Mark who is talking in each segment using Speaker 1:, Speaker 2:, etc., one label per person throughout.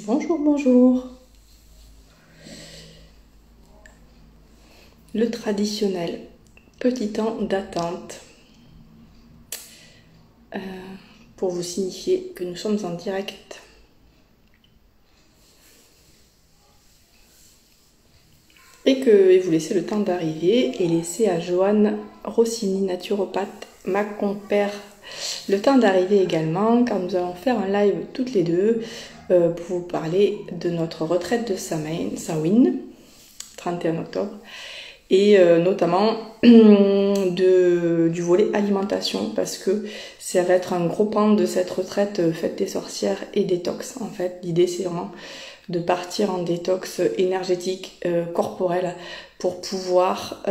Speaker 1: Bonjour, bonjour. Le traditionnel petit temps d'attente euh, pour vous signifier que nous sommes en direct. Et vous laissez le temps d'arriver et laissez à Joanne Rossini, naturopathe, ma compère, le temps d'arriver également, car nous allons faire un live toutes les deux pour vous parler de notre retraite de Samhain, 31 octobre, et notamment du volet alimentation, parce que ça va être un gros pan de cette retraite fête des sorcières et détox. En fait, l'idée c'est vraiment de partir en détox énergétique, corporel, pour pouvoir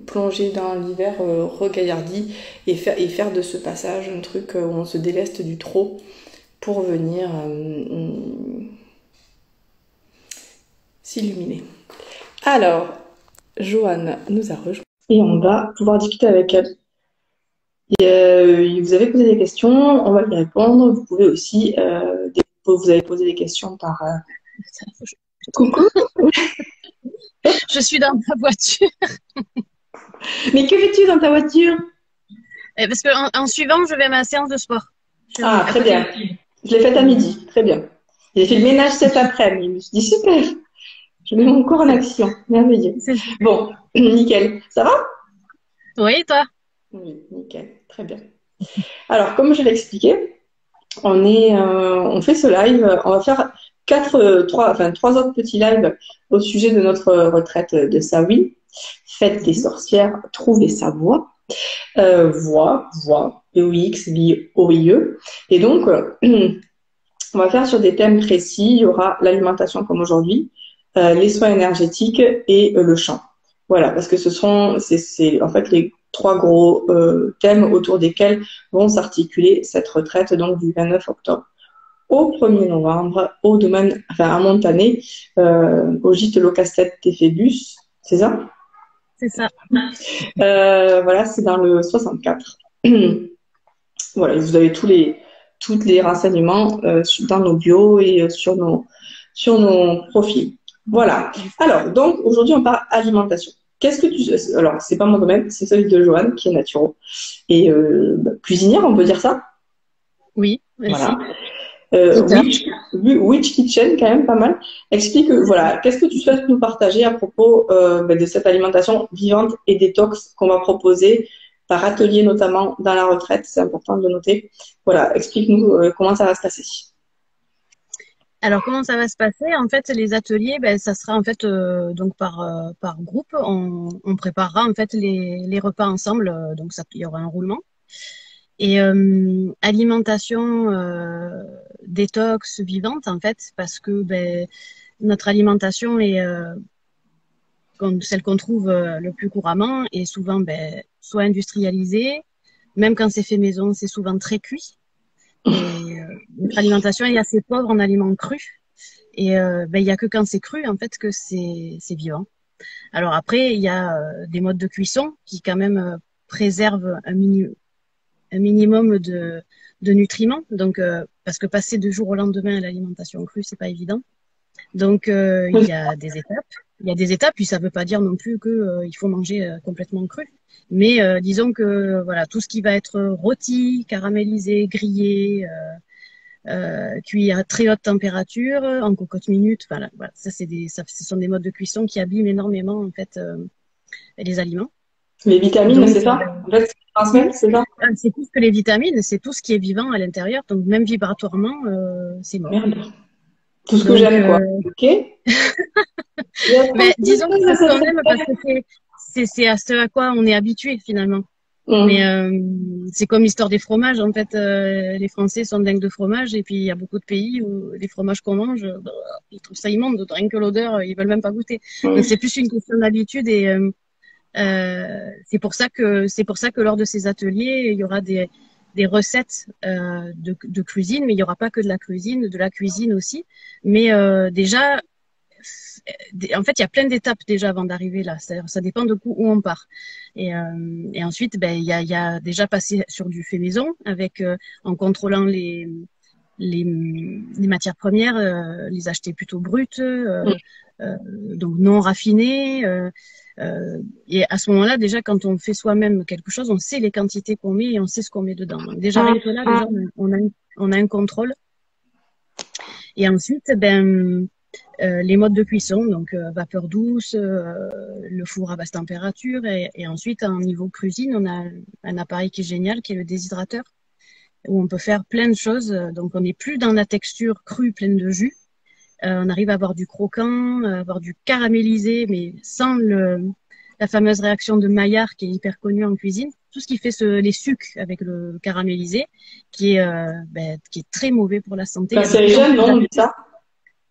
Speaker 1: plonger dans l'hiver regaillardi et faire de ce passage un truc où on se déleste du trop pour venir s'illuminer. Alors, Joanne nous a rejoint et on va pouvoir discuter avec elle. Et, vous avez posé des questions, on va y répondre. Vous pouvez aussi, vous avez posé des questions par... Coucou.
Speaker 2: Je suis dans ma voiture.
Speaker 1: Mais que fais-tu dans ta voiture?
Speaker 2: Parce qu'en suivant, je vais à ma séance de sport.
Speaker 1: Ah, très bien. Je l'ai faite à midi, très bien. J'ai fait le ménage cet après-midi. Je me suis dit, super, je mets mon corps en action. Merveilleux. Bon, nickel. Ça va?
Speaker 2: Oui, et toi?
Speaker 1: Oui, nickel. Très bien. Alors, comme je l'ai expliqué, on fait ce live. On va faire trois autres petits lives au sujet de notre retraite de Samhain. Fête des sorcières, trouver sa voie. Voix, V-O-X, V-O-I-E. Et donc, on va faire sur des thèmes précis. Il y aura l'alimentation comme aujourd'hui, les soins énergétiques et le chant. Voilà, parce que c'est en fait les trois gros thèmes autour desquels vont s'articuler cette retraite, donc du 29 octobre au 1er novembre, au domaine, enfin à Montané, au gîte Locastet Phébus, c'est ça?
Speaker 2: C'est ça.
Speaker 1: Voilà, c'est dans le 64. Voilà, vous avez tous les renseignements dans nos bios et sur nos profils. Voilà. Alors, donc, aujourd'hui, on parle alimentation. Qu'est-ce que tu... Alors, c'est pas mon domaine, c'est celui de Joanne, qui est naturo. Et cuisinière, on peut dire ça?
Speaker 2: Oui,
Speaker 1: voilà.
Speaker 2: Witch.
Speaker 1: Witch Kitchen, quand même pas mal. Explique, voilà, qu'est-ce que tu souhaites nous partager à propos de cette alimentation vivante et détox qu'on va proposer par atelier, notamment dans la retraite, c'est important de le noter. Voilà, explique-nous comment ça va se passer.
Speaker 2: Alors, comment ça va se passer? En fait, les ateliers, ça sera en fait donc par groupe. On préparera en fait les repas ensemble. Donc, il y aura un roulement. Et alimentation détox vivante, en fait, parce que notre alimentation est comme celle qu'on trouve le plus couramment est souvent soit industrialisée, même quand c'est fait maison, c'est souvent très cuit. Et notre alimentation est assez pauvre en aliments crus. Et il y a que quand c'est cru en fait que c'est vivant. Alors après, il y a des modes de cuisson qui quand même préservent un minimum de nutriments. Donc parce que passer du jour au lendemain à l'alimentation crue, c'est pas évident. Donc il y a des étapes. Il y a des étapes, puis ça ne veut pas dire non plus que il faut manger complètement cru. Mais disons que voilà, tout ce qui va être rôti, caramélisé, grillé, cuit à très haute température, en cocotte minute, voilà, ça ce sont des modes de cuisson qui abîment énormément en fait les aliments.
Speaker 1: Les vitamines, c'est ça? En fait, c'est ça?
Speaker 2: C'est plus que les vitamines, c'est tout ce qui est vivant à l'intérieur, donc même vibratoirement, c'est mort.
Speaker 1: Merde. Tout ce que j'aime, quoi. Ok.
Speaker 2: Mais disons que c'est ce qu'on aime parce que c'est à ce à quoi on est habitué finalement. Mais c'est comme l'histoire des fromages. En fait, les Français sont dingues de fromage et puis il y a beaucoup de pays où les fromages qu'on mange, ils trouvent ça immonde, rien que l'odeur, ils veulent même pas goûter. Donc c'est plus une question d'habitude et c'est pour ça que lors de ces ateliers, il y aura des recettes de cuisine, mais il y aura pas que de la cuisine aussi. Mais déjà en fait, il y a plein d'étapes déjà avant d'arriver là. Ça dépend de où on part. Et ensuite, il y a déjà passé sur du fait maison avec en contrôlant les matières premières, les acheter plutôt brutes, donc non raffinées. Et à ce moment-là, déjà, quand on fait soi-même quelque chose, on sait les quantités qu'on met et on sait ce qu'on met dedans. Donc déjà, rien que là, déjà, on a un contrôle. Et ensuite, les modes de cuisson, donc vapeur douce, le four à basse température, et ensuite, en niveau cuisine, on a un appareil qui est génial, qui est le déshydrateur, où on peut faire plein de choses. Donc, on n'est plus dans la texture crue, pleine de jus. On arrive à avoir du croquant, à avoir du caramélisé, mais sans la fameuse réaction de Maillard qui est hyper connue en cuisine. Tout ce qui fait les sucs avec le caramélisé, qui est très mauvais pour la santé.
Speaker 1: C'est les jeunes, non, on dit ça?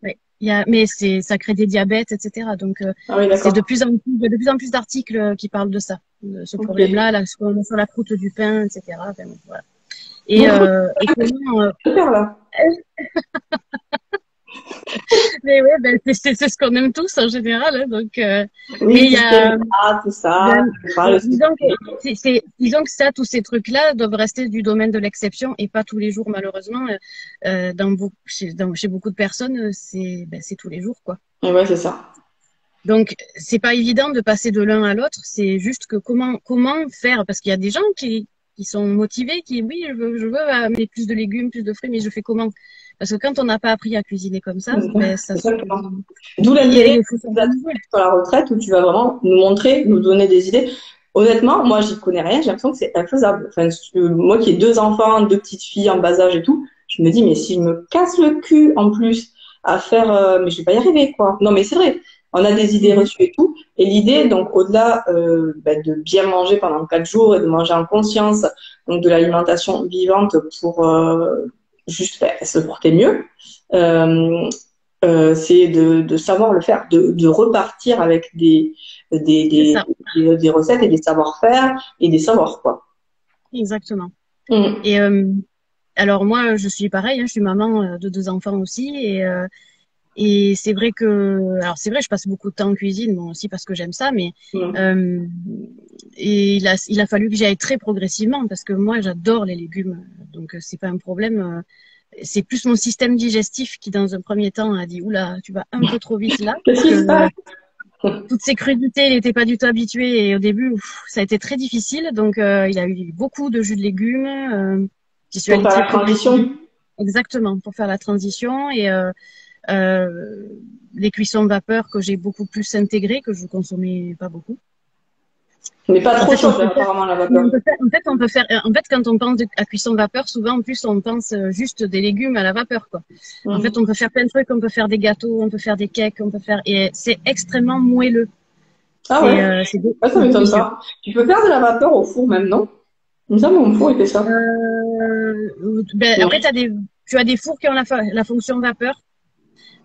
Speaker 2: Oui. Mais ça crée des diabètes, etc. Donc, c'est de plus en plus d'articles qui parlent de ça, de ce problème-là, là, sur la croûte du pain, etc. Enfin, voilà. Et comment,
Speaker 1: super, là.
Speaker 2: Mais ouais, c'est ce qu'on aime tous en général. Hein, donc,
Speaker 1: oui,
Speaker 2: mais il y a
Speaker 1: tout ça.
Speaker 2: Disons que ça, tous ces trucs-là doivent rester du domaine de l'exception et pas tous les jours, malheureusement. Chez beaucoup de personnes, c'est tous les jours, quoi.
Speaker 1: Et ouais, c'est ça.
Speaker 2: Donc, c'est pas évident de passer de l'un à l'autre. C'est juste que comment faire, parce qu'il y a des gens qui sont motivés, oui, je veux amener plus de légumes, plus de fruits, mais je fais comment? Parce que quand on n'a pas appris à cuisiner comme ça, ça se...
Speaker 1: D'où l'intérêt sur la retraite où tu vas vraiment nous montrer, nous donner des idées. Honnêtement, moi, j'y connais rien, j'ai l'impression que c'est infaisable. Enfin, moi qui ai 2 enfants, 2 petites filles en bas âge et tout, je me dis, mais si je me casse le cul en plus à faire, mais je vais pas y arriver, quoi. Non, mais c'est vrai. On a des idées reçues et tout. Et l'idée, donc, au-delà de bien manger pendant 4 jours et de manger en conscience, donc de l'alimentation vivante pour juste se porter mieux, c'est de savoir le faire, de repartir avec des recettes et des savoir-faire et des savoirs, quoi.
Speaker 2: Exactement. Et alors moi, je suis pareil, hein, je suis maman de 2 enfants aussi, et c'est vrai je passe beaucoup de temps en cuisine, bon aussi parce que j'aime ça, mais et il a fallu que j'y aille très progressivement parce que moi j'adore les légumes, donc c'est pas un problème. C'est plus mon système digestif qui, dans un premier temps, a dit oula, tu vas un peu trop vite là. Parce que toutes ces crudités, il n'était pas du tout habitué et au début, ça a été très difficile. Donc, il a eu beaucoup de jus de légumes. J'y suis allée
Speaker 1: pour faire la transition.
Speaker 2: Exactement, pour faire la transition et les cuissons vapeur que j'ai beaucoup plus intégrées, que je consommais pas beaucoup.
Speaker 1: Mais pas trop chaud, apparemment, la vapeur.
Speaker 2: En fait, quand on pense à cuisson vapeur, souvent, en plus, on pense juste des légumes à la vapeur, quoi. En fait, on peut faire plein de trucs, on peut faire des gâteaux, on peut faire des cakes, et c'est extrêmement moelleux.
Speaker 1: Ah ouais? Ça m'étonne pas. Tu peux faire de la vapeur au four même, non? Il me semble mon four, il fait ça.
Speaker 2: Après, tu as des fours qui ont la fonction vapeur,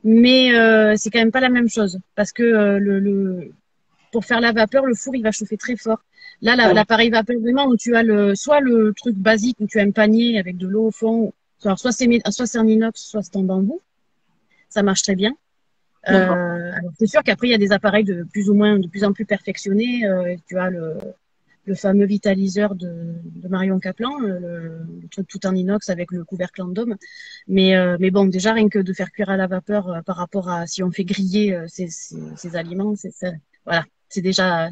Speaker 2: mais c'est quand même pas la même chose. Parce que pour faire la vapeur, le four, il va chauffer très fort. Là, l'appareil vapeur, vraiment, où tu as soit le truc basique, où tu as un panier avec de l'eau au fond, alors soit c'est en inox, soit c'est en bambou. Ça marche très bien. Alors c'est sûr qu'après, il y a des appareils de plus en plus perfectionnés. Tu as le fameux vitaliseur de Marion Caplan, le truc tout en inox avec le couvercle en dôme. Mais bon, déjà, rien que de faire cuire à la vapeur par rapport à si on fait griller ces aliments, voilà. C'est déjà,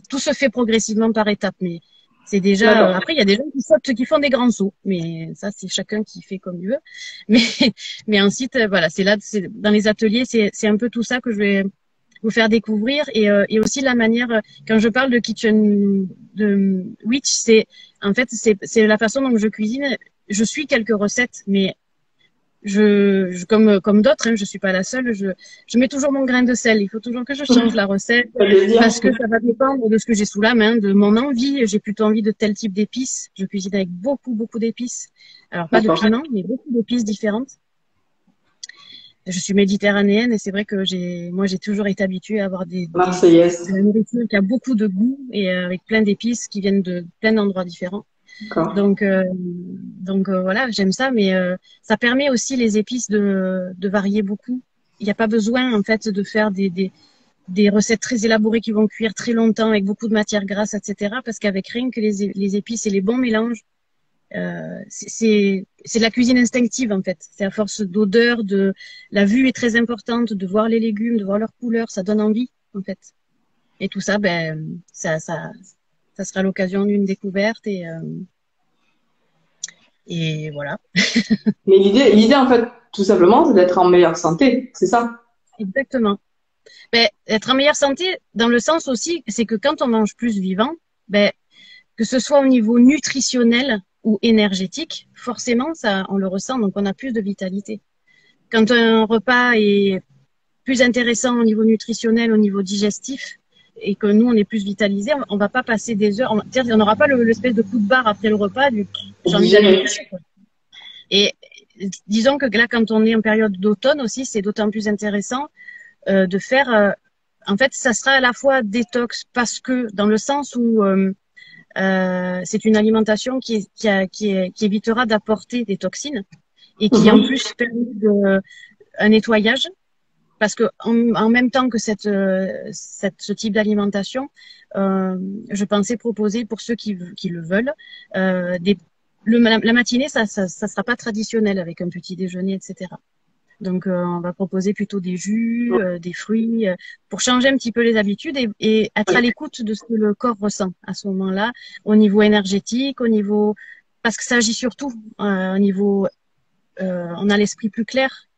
Speaker 2: tout se fait progressivement par étapes, mais c'est déjà, après, il y a des gens qui font des grands sauts, mais ça, c'est chacun qui fait comme il veut. Mais ensuite, voilà, dans les ateliers, c'est un peu tout ça que je vais vous faire découvrir et aussi la manière, quand je parle de Kitchen de Witch, en fait, c'est la façon dont je cuisine. Je suis quelques recettes, mais comme d'autres, hein, je suis pas la seule, je mets toujours mon grain de sel. Il faut toujours que je change la recette parce que ça va dépendre de ce que j'ai sous la main, de mon envie. J'ai plutôt envie de tel type d'épices. Je cuisine avec beaucoup, beaucoup d'épices. Alors pas de piment, mais beaucoup d'épices différentes. Je suis méditerranéenne et c'est vrai que j'ai toujours été habituée à avoir de la nourriture qui a beaucoup de goût et avec plein d'épices qui viennent de plein d'endroits différents. Donc voilà, j'aime ça, mais ça permet aussi les épices de varier beaucoup. Il n'y a pas besoin en fait de faire des recettes très élaborées qui vont cuire très longtemps avec beaucoup de matières grasses, etc. Parce qu'avec rien que les épices et les bons mélanges, C'est de la cuisine instinctive en fait. C'est à force d'odeur, de la vue est très importante, de voir les légumes, de voir leur couleur, ça donne envie en fait. Et tout ça, ça sera l'occasion d'une découverte et voilà.
Speaker 1: Mais l'idée en fait, tout simplement, c'est d'être en meilleure santé, c'est ça?
Speaker 2: Exactement. Être en meilleure santé dans le sens aussi, c'est que quand on mange plus vivant, que ce soit au niveau nutritionnel ou énergétique, forcément, ça, on le ressent, donc on a plus de vitalité. Quand un repas est plus intéressant au niveau nutritionnel, au niveau digestif, et que nous, on est plus vitalisé, on va pas passer des heures, on n'aura pas l'espèce de coup de barre après le repas, j'ai envie d'aller me coucher, quoi. Et disons que là, quand on est en période d'automne aussi, c'est d'autant plus intéressant de faire, en fait, ça sera à la fois détox parce que dans le sens où c'est une alimentation qui évitera d'apporter des toxines et qui en plus permet un nettoyage parce que en même temps que ce type d'alimentation, je pensais proposer pour ceux qui le veulent la matinée, ça sera pas traditionnel avec un petit déjeuner, etc. Donc, on va proposer plutôt des jus, des fruits, pour changer un petit peu les habitudes et être à l'écoute de ce que le corps ressent à ce moment-là, au niveau énergétique, parce que ça agit surtout au niveau, on a l'esprit plus clair.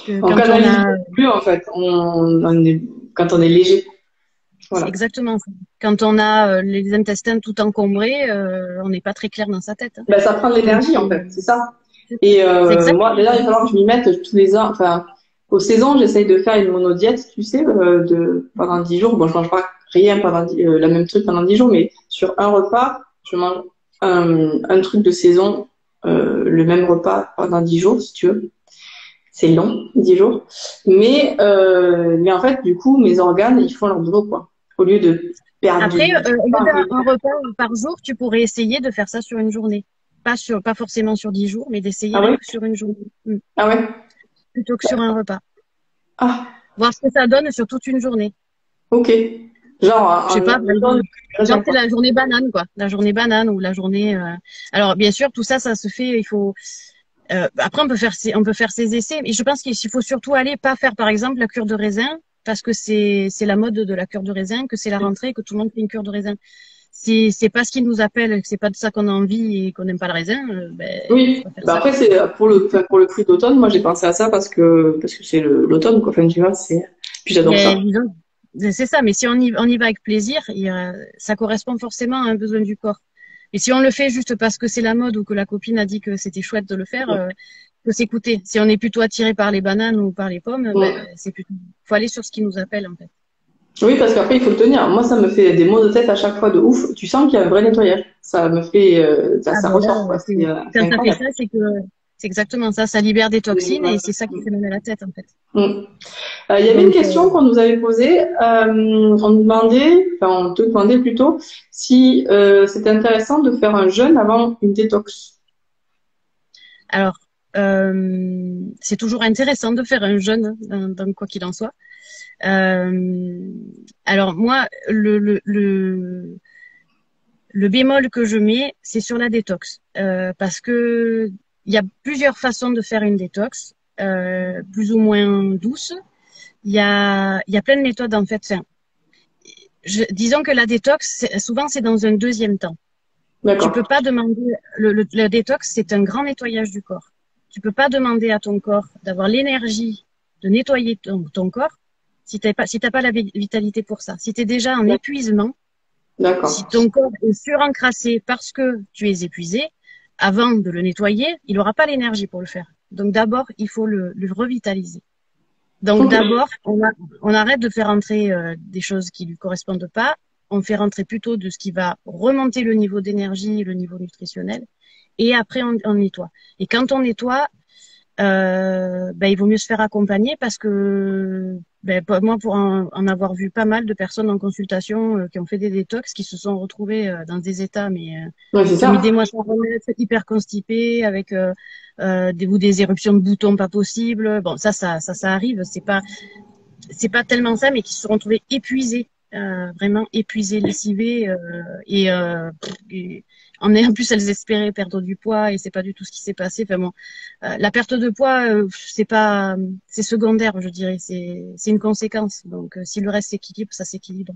Speaker 1: Quand on a plus en fait, quand on est léger.
Speaker 2: Voilà. C'est exactement ça. Quand on a les intestins tout encombrés, on n'est pas très clair dans sa tête.
Speaker 1: Ben, ça prend de l'énergie en fait, c'est ça. Et moi, déjà, il va falloir que je m'y mette tous les ans. Enfin, aux saisons, j'essaye de faire une monodiète, tu sais, pendant 10 jours. Bon, je mange pas rien pendant la même truc pendant 10 jours, mais sur un repas, je mange un truc de saison, le même repas pendant 10 jours, si tu veux. C'est long, 10 jours. Mais en fait, du coup, mes organes, ils font leur boulot, quoi. Au lieu de perdre
Speaker 2: Après, un repas par jour, tu pourrais essayer de faire ça sur une journée. Pas forcément sur 10 jours, mais d'essayer sur une journée.
Speaker 1: Ah ouais?
Speaker 2: Plutôt que sur un repas.
Speaker 1: Ah.
Speaker 2: Voir ce que ça donne sur toute une journée.
Speaker 1: Ok. Genre,
Speaker 2: je sais pas, genre c'est la journée banane, quoi. La journée banane ou la journée. Alors, bien sûr, tout ça, ça se fait. Il faut. Après, on peut faire ses essais, mais je pense qu'il faut surtout pas faire, par exemple, la cure de raisin, parce que c'est la mode de la cure de raisin, que c'est la rentrée, que tout le monde fait une cure de raisin. Si c'est pas ce qui nous appelle, que c'est pas de ça qu'on a envie et qu'on n'aime pas le raisin,
Speaker 1: oui. Après, c'est pour le fruit d'automne. Moi, j'ai pensé à ça parce que c'est l'automne, quoi. Enfin, tu vois, puis j'adore ça.
Speaker 2: C'est ça, mais si on y va avec plaisir, ça correspond forcément à un besoin du corps. Et si on le fait juste parce que c'est la mode ou que la copine a dit que c'était chouette de le faire, faut s'écouter. Si on est plutôt attiré par les bananes ou par les pommes, faut aller sur ce qui nous appelle, en fait. Oui,
Speaker 1: parce qu'après, il faut le tenir. Moi, ça me fait des maux de tête à chaque fois de ouf. Tu sens qu'il y a un vrai nettoyage. Ça me fait, ça ressort, quoi.
Speaker 2: Quand ça fait ça, c'est que c'est exactement ça. Ça libère des toxines et c'est ça qui fait mal à la tête, en fait.
Speaker 1: Il y avait une question qu'on nous avait posée. On te demandait plutôt si c'était intéressant de faire un jeûne avant une détox.
Speaker 2: Alors, c'est toujours intéressant de faire un jeûne, dans quoi qu'il en soit. Alors moi, le bémol que je mets, c'est sur la détox, parce que il y a plusieurs façons de faire une détox, plus ou moins douce. Il y a plein de méthodes en fait. Disons que la détox, souvent c'est dans un deuxième temps. Tu peux pas demander le détox, c'est un grand nettoyage du corps. Tu peux pas demander à ton corps d'avoir l'énergie de nettoyer ton corps si t'as pas la vitalité pour ça. Si tu es déjà en épuisement, si ton corps est surencrassé parce que tu es épuisé, avant de le nettoyer, il n'aura pas l'énergie pour le faire. Donc d'abord, il faut le revitaliser. Donc d'abord, on arrête de faire entrer des choses qui lui correspondent pas. On fait rentrer plutôt de ce qui va remonter le niveau d'énergie et le niveau nutritionnel. Et après, on nettoie. Et quand on nettoie, il vaut mieux se faire accompagner parce que moi, pour en avoir vu pas mal de personnes en consultation qui ont fait des détox, qui se sont retrouvées dans des états, qui ont mis des mois sans remettre, hyper constipés, avec des éruptions de boutons pas possibles. Bon, ça arrive. C'est pas tellement ça, mais qui se sont retrouvés épuisés vraiment épuisées, lessivées, et en ayant plus elles espéraient perdre du poids et c'est pas du tout ce qui s'est passé. Enfin bon, la perte de poids, c'est secondaire, je dirais, c'est une conséquence. Donc si le reste s'équilibre, ça s'équilibre.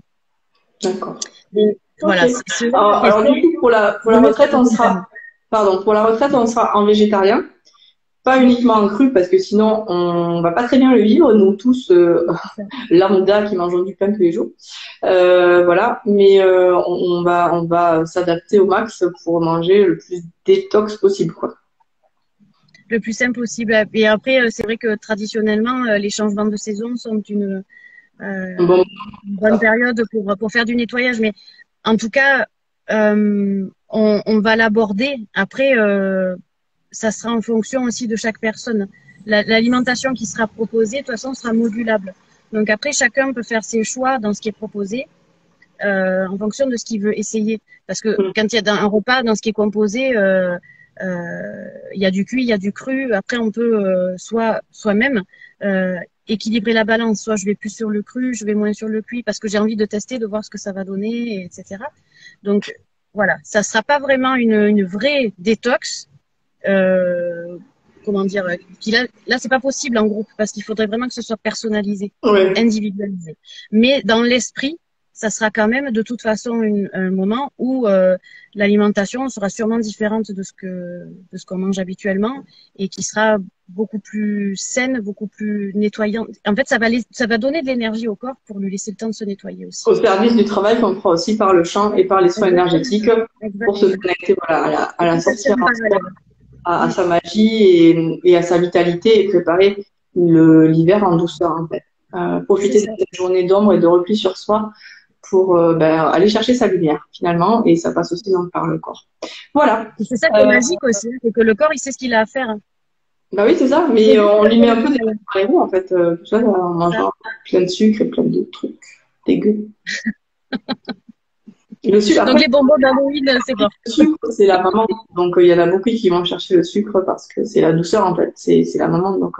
Speaker 1: D'accord.
Speaker 2: Et
Speaker 1: Ok.
Speaker 2: voilà, c'est la
Speaker 1: Alors,
Speaker 2: question.
Speaker 1: du coup, pour la retraite, pour la retraite, on sera en végétarien. Pas uniquement en cru, parce que sinon, on va pas très bien le vivre, nous tous, lambda qui mangeons du pain tous les jours. Voilà. Mais, on va s'adapter au max pour manger le plus détox possible, quoi.
Speaker 2: Le plus simple possible. Et après, c'est vrai que traditionnellement, les changements de saison sont
Speaker 1: Bon,
Speaker 2: une bonne période pour faire du nettoyage. Mais en tout cas, on va l'aborder. Après, ça sera en fonction aussi de chaque personne. L'alimentation qui sera proposée, de toute façon, sera modulable. Donc après, chacun peut faire ses choix dans ce qui est proposé en fonction de ce qu'il veut essayer. Parce que quand il y a un repas, dans ce qui est composé, il y a du cuit, il y a du cru. Après, on peut soi-même équilibrer la balance. Soit je vais plus sur le cru, je vais moins sur le cuit parce que j'ai envie de tester, de voir ce que ça va donner, etc. Donc voilà, ça sera pas vraiment une vraie détox. Comment dire, là c'est pas possible en groupe parce qu'il faudrait vraiment que ce soit personnalisé,
Speaker 1: ouais.
Speaker 2: individualisé. Mais dans l'esprit, ça sera quand même de toute façon un moment où l'alimentation sera sûrement différente de ce qu'on mange habituellement et qui sera beaucoup plus saine, beaucoup plus nettoyante. En fait, ça va donner de l'énergie au corps pour lui laisser le temps de se nettoyer aussi.
Speaker 1: Au service du travail qu'on fera aussi par le champ et par les soins
Speaker 2: Exactement.
Speaker 1: énergétiques pour se connecter, voilà, à la sortie, à sa magie et à sa vitalité et préparer l'hiver en douceur, en fait. Profiter de cette journée d'ombre et de repli sur soi pour aller chercher sa lumière, finalement, et ça passe aussi donc par le corps. Voilà.
Speaker 2: Et c'est ça qui est magique aussi, c'est que le corps, il sait ce qu'il a à faire.
Speaker 1: Bah oui, c'est ça, mais on lui met un peu des bâtons dans les roues, en fait, tout ça, en mangeant plein de sucre et plein de trucs dégueux. Le sucre,
Speaker 2: Donc
Speaker 1: après,
Speaker 2: les bonbons d'Halloween, c'est bon.
Speaker 1: le sucre, c'est la maman. Donc, il y en a beaucoup qui vont chercher le sucre parce que c'est la douceur, en fait. C'est la maman. Donc,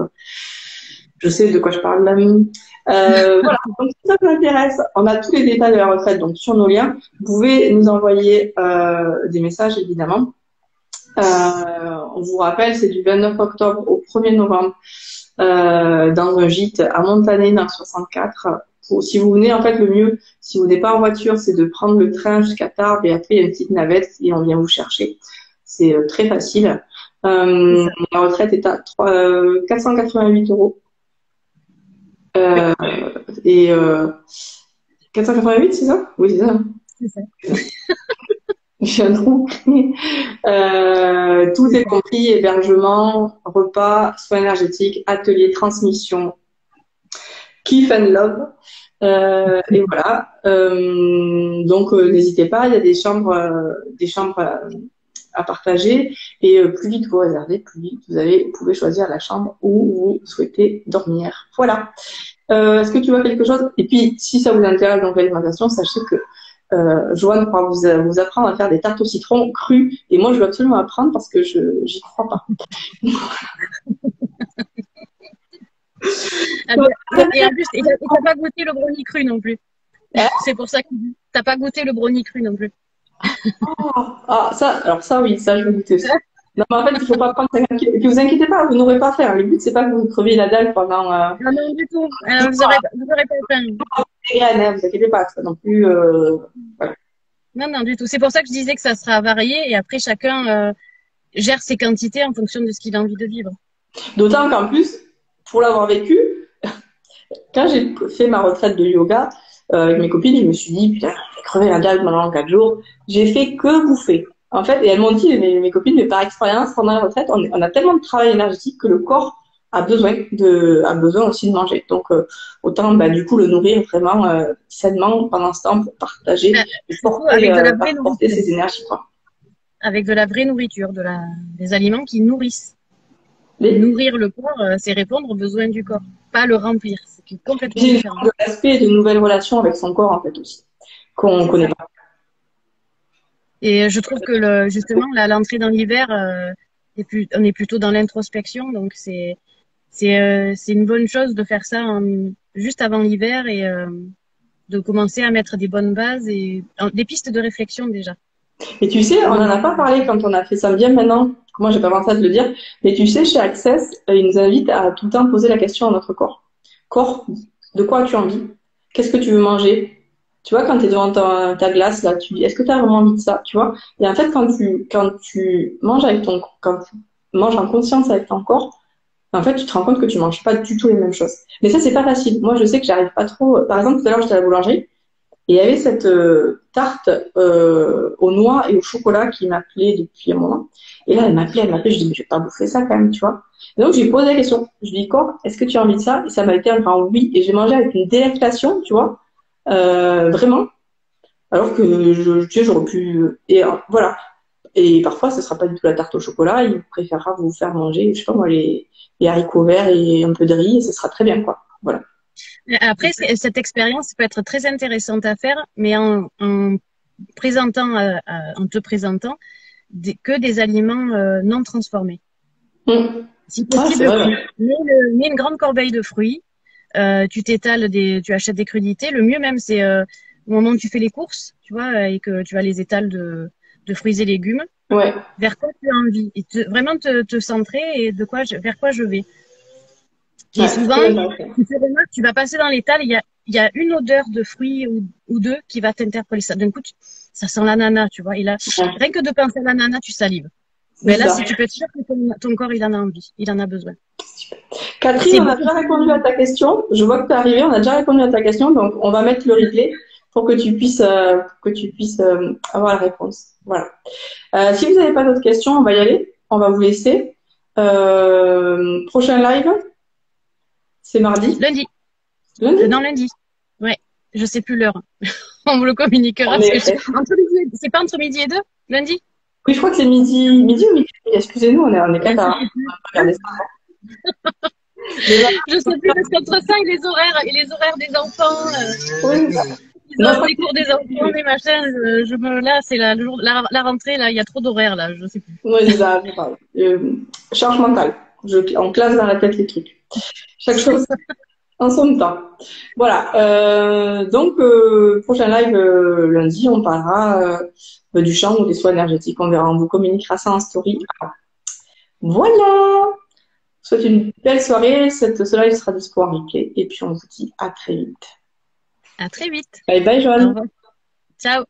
Speaker 1: je sais de quoi je parle là. Voilà. Donc, si ça vous intéresse, on a tous les détails de la retraite donc sur nos liens. Vous pouvez nous envoyer des messages, évidemment. On vous rappelle, c'est du 29 octobre au 1er novembre dans un gîte à Montané dans le 64. Si vous venez, en fait, le mieux, si vous venez pas en voiture, c'est de prendre le train jusqu'à Tarbes et après il y a une petite navette et on vient vous chercher. C'est très facile. La retraite est à 488 €. Et 488, c'est ça? Oui, c'est ça.
Speaker 2: C'est ça.
Speaker 1: J'ai un trou. Tout est compris, hébergement, repas, soins énergétiques, atelier, transmission, kiff and love. Et voilà. Donc n'hésitez pas, il y a des chambres à partager et plus vite vous réservez, plus vite vous pouvez choisir la chambre où vous souhaitez dormir. Voilà. Est-ce que tu vois quelque chose? Et puis si ça vous intéresse donc l'alimentation, sachez que Joanne pourra vous apprendre à faire des tartes au citron crues. Et moi, je veux absolument apprendre parce que j'y crois pas.
Speaker 2: Et en plus, t'as pas goûté le brownie cru non plus. C'est pour ça que t'as pas goûté le brownie cru non plus.
Speaker 1: Alors ça, oui, ça, je vais goûter ça. Non, mais en fait, il faut pas prendre 50 kilos. Et puis, vous inquiétez pas, vous n'aurez pas faim. Le but, c'est pas que vous creviez la dalle pendant.
Speaker 2: Non, non, du tout. Vous aurez pas faim.
Speaker 1: Vous inquiétez pas, ça non plus. Voilà.
Speaker 2: Non, non, du tout. C'est pour ça que je disais que ça sera varié et après, chacun gère ses quantités en fonction de ce qu'il a envie de vivre.
Speaker 1: D'autant qu'en plus, pour l'avoir vécu, quand j'ai fait ma retraite de yoga avec mes copines, je me suis dit, putain, je vais crever la dalle pendant 4 jours. J'ai fait que bouffer. En fait, et elles m'ont dit, mes copines, mais par expérience, pendant la retraite, on a tellement de travail énergétique que le corps a besoin aussi de manger. Donc, autant, du coup, le nourrir vraiment sainement pendant ce temps pour partager et porter ses énergies, quoi.
Speaker 2: Avec de la vraie nourriture, des aliments qui nourrissent. Nourrir le corps, c'est répondre aux besoins du corps, pas le remplir. C'est complètement différent.
Speaker 1: De l'aspect de nouvelles relations avec son corps, en fait, aussi, qu'on connaît pas.
Speaker 2: Et je trouve que justement, l'entrée dans l'hiver, on est plutôt dans l'introspection, donc c'est une bonne chose de faire ça juste avant l'hiver de commencer à mettre des bonnes bases et des pistes de réflexion déjà.
Speaker 1: Et tu sais, on n'en a pas parlé quand on a fait ça bien maintenant. Moi, j'ai pas pensé à te le dire. Mais tu sais, chez Access, ils nous invitent à tout le temps poser la question à notre corps. Corps, de quoi as-tu envie? Qu'est-ce que tu veux manger? Tu vois, quand tu es devant ta glace, là, tu dis, est-ce que tu as vraiment envie de ça? Tu vois? Et en fait, quand tu manges quand tu manges en conscience avec ton corps, en fait, tu te rends compte que tu manges pas du tout les mêmes choses. Mais ça, c'est pas facile. Moi, je sais que j'arrive pas trop. Par exemple, tout à l'heure, j'étais à la boulangerie. Et il y avait cette tarte aux noix et au chocolat qui m'appelait depuis un moment. Et là, elle m'appelait, je dis, mais je vais pas bouffer ça quand même, tu vois. Et donc, je lui ai posé la question. Je lui ai dit, quoi, est-ce que tu as envie de ça? Et ça m'a été un grand oui. Et j'ai mangé avec une délectation, tu vois, vraiment. Alors que, tu sais, j'aurais pu... Et voilà. Et parfois, ce sera pas du tout la tarte au chocolat. Il préférera vous faire manger, je sais pas moi, les haricots verts et un peu de riz. Et ce sera très bien, quoi. Voilà.
Speaker 2: Après, cette expérience peut être très intéressante à faire, mais en présentant, en te présentant que des aliments non transformés.
Speaker 1: Mmh.
Speaker 2: Si
Speaker 1: Ah, c'est
Speaker 2: possible,
Speaker 1: vrai.
Speaker 2: mets une grande corbeille de fruits. Tu t'étales tu achètes des crudités. Le mieux même, c'est au moment où tu fais les courses, tu vois, et que tu vas les étals de fruits et légumes.
Speaker 1: Ouais.
Speaker 2: Vers quoi tu as envie et vraiment te centrer et vers quoi je vais. Et
Speaker 1: Ouais,
Speaker 2: souvent,
Speaker 1: très intéressant.
Speaker 2: tu remarques, tu vas passer dans l'étal, il y a une odeur de fruits ou deux qui va t'interpeller. Ça, d'un coup, ça sent l'ananas, tu vois. Et là,
Speaker 1: Ouais,
Speaker 2: rien que de penser à l'ananas, tu salives.
Speaker 1: c'est
Speaker 2: Ben là,
Speaker 1: ça.
Speaker 2: si tu peux être sûr que ton corps, il en a envie, il en a besoin. Et
Speaker 1: Catherine,
Speaker 2: c'est
Speaker 1: on a
Speaker 2: beaucoup
Speaker 1: déjà
Speaker 2: plus.
Speaker 1: répondu à ta question. Je vois que tu es arrivée, on a déjà répondu à ta question, donc on va mettre le replay pour que tu puisses avoir la réponse. Voilà. Si vous n'avez pas d'autres questions, on va y aller. On va vous laisser. Prochain live, c'est mardi.
Speaker 2: Lundi. Non,
Speaker 1: Lundi?
Speaker 2: lundi. Ouais. Je sais plus l'heure. On vous le communiquera
Speaker 1: On
Speaker 2: parce que
Speaker 1: est prêt.
Speaker 2: c'est pas entre midi et deux, lundi?
Speaker 1: Oui, je crois que c'est midi ou midi. Excusez-nous, on est
Speaker 2: Ben,
Speaker 1: quatre
Speaker 2: je
Speaker 1: à
Speaker 2: sais plus.
Speaker 1: regarder ça. Mais
Speaker 2: Je sais plus parce qu'entre ça et les horaires des enfants,
Speaker 1: oui, non, pas
Speaker 2: les cours des enfants, les machins, là, c'est la rentrée, là, il y a trop d'horaires, là, je sais plus.
Speaker 1: oui, c'est ça, je parle. Charge mentale. On classe dans la tête les trucs. Chaque chose en son temps. Voilà. Donc, prochain live lundi, on parlera du champ ou des soins énergétiques. On verra, on vous communiquera ça en story. Voilà. Je vous souhaite une belle soirée. Ce live sera dispo en replay. Et puis, on vous dit à très vite.
Speaker 2: À très vite.
Speaker 1: Bye bye,
Speaker 2: Au
Speaker 1: Joanne.
Speaker 2: revoir. Ciao.